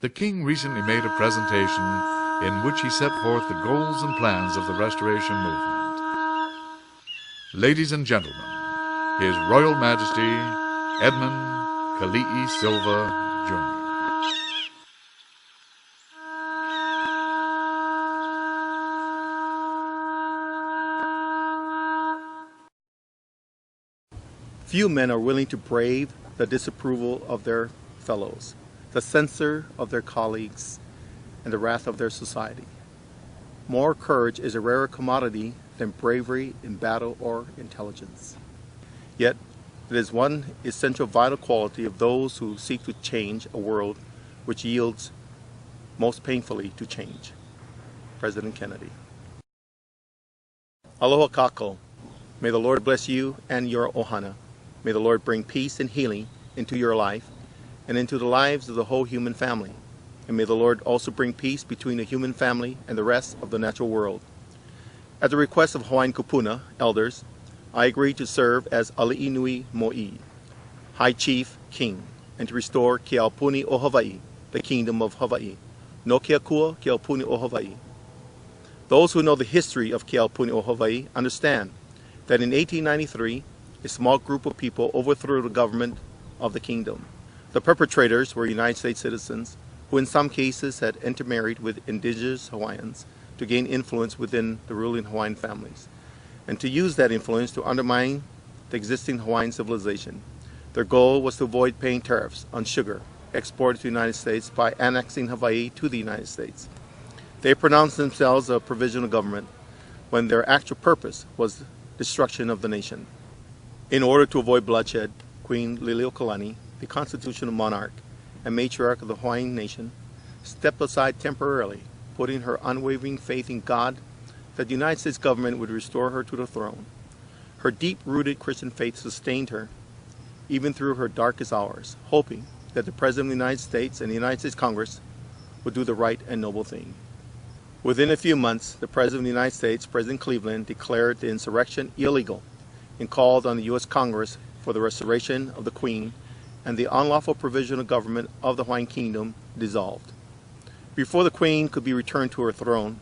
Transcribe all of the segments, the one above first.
The king recently made a presentation in which he set forth the goals and plans of the restoration movement. Ladies and gentlemen, His Royal Majesty Edmund Keli'i Silva, Jr. Few men are willing to brave the disapproval of their fellows, the censure of their colleagues, and the wrath of their society. Moral courage is a rarer commodity than bravery in battle or intelligence. Yet, it is one essential vital quality of those who seek to change a world which yields most painfully to change. President Kennedy. Aloha kako. May the Lord bless you and your ohana. May the Lord bring peace and healing into your life and into the lives of the whole human family. And may the Lord also bring peace between the human family and the rest of the natural world. At the request of Hawaiian Kupuna elders, I agree to serve as Ali'i Nui Mo'i, High Chief King, and to restore Ke Aupuni o Hawai'i, the Kingdom of Hawai'i. No Ke Akua, Ke Aupuni o Hawai'i. Those who know the history of Ke Aupuni o Hawai'i understand that in 1893, a small group of people overthrew the government of the kingdom. The perpetrators were United States citizens who in some cases had intermarried with indigenous Hawaiians to gain influence within the ruling Hawaiian families, and to use that influence to undermine the existing Hawaiian civilization. Their goal was to avoid paying tariffs on sugar exported to the United States by annexing Hawaii to the United States. They pronounced themselves a provisional government when their actual purpose was destruction of the nation. In order to avoid bloodshed, Queen Lili'uokalani, the constitutional monarch and matriarch of the Hawaiian nation, stepped aside temporarily, putting her unwavering faith in God that the United States government would restore her to the throne. Her deep-rooted Christian faith sustained her even through her darkest hours, hoping that the President of the United States and the United States Congress would do the right and noble thing. Within a few months, the President of the United States, President Cleveland, declared the insurrection illegal and called on the U.S. Congress for the restoration of the Queen and the unlawful provisional government of the Hawaiian Kingdom dissolved. Before the Queen could be returned to her throne,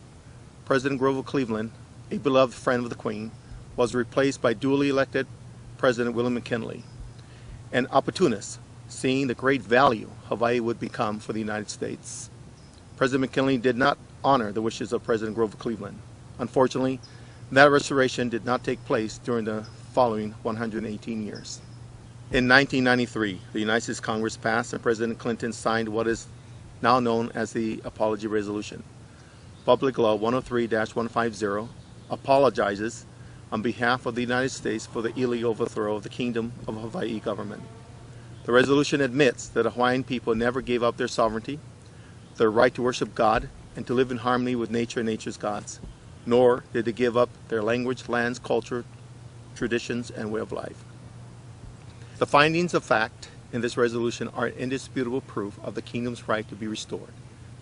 President Grover Cleveland, a beloved friend of the Queen, was replaced by duly elected President William McKinley, an opportunist, seeing the great value Hawaii would become for the United States. President McKinley did not honor the wishes of President Grover Cleveland. Unfortunately, that restoration did not take place during the following 118 years. In 1993, the United States Congress passed and President Clinton signed what is now known as the Apology Resolution. Public Law 103-150 apologizes on behalf of the United States for the illegal overthrow of the Kingdom of Hawaii government. The resolution admits that the Hawaiian people never gave up their sovereignty, their right to worship God, and to live in harmony with nature and nature's gods, nor did they give up their language, lands, culture, traditions, and way of life. The findings of fact in this resolution are indisputable proof of the kingdom's right to be restored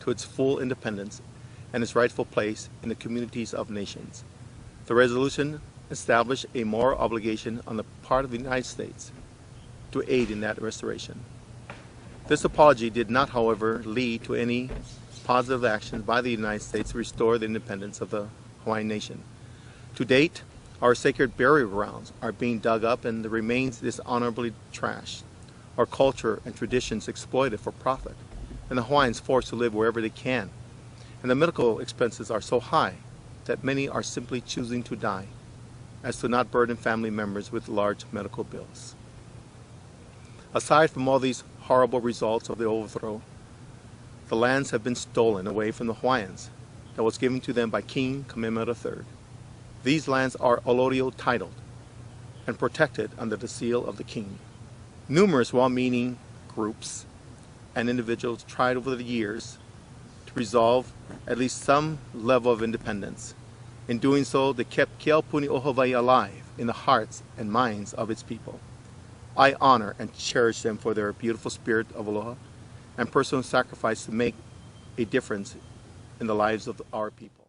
to its full independence and its rightful place in the communities of nations. The resolution established a moral obligation on the part of the United States to aid in that restoration. This apology did not, however, lead to any positive action by the United States to restore the independence of the Hawaiian nation. To date, our sacred burial grounds are being dug up and the remains dishonorably trashed, our culture and traditions exploited for profit, and the Hawaiians forced to live wherever they can. And the medical expenses are so high that many are simply choosing to die, as to not burden family members with large medical bills. Aside from all these horrible results of the overthrow, the lands have been stolen away from the Hawaiians that was given to them by King Kamehameha III. These lands are allodial titled and protected under the seal of the king. Numerous well-meaning groups and individuals tried over the years to resolve at least some level of independence. In doing so, they kept Ke Aupuni o Hawai'i alive in the hearts and minds of its people. I honor and cherish them for their beautiful spirit of aloha and personal sacrifice to make a difference in the lives of our people.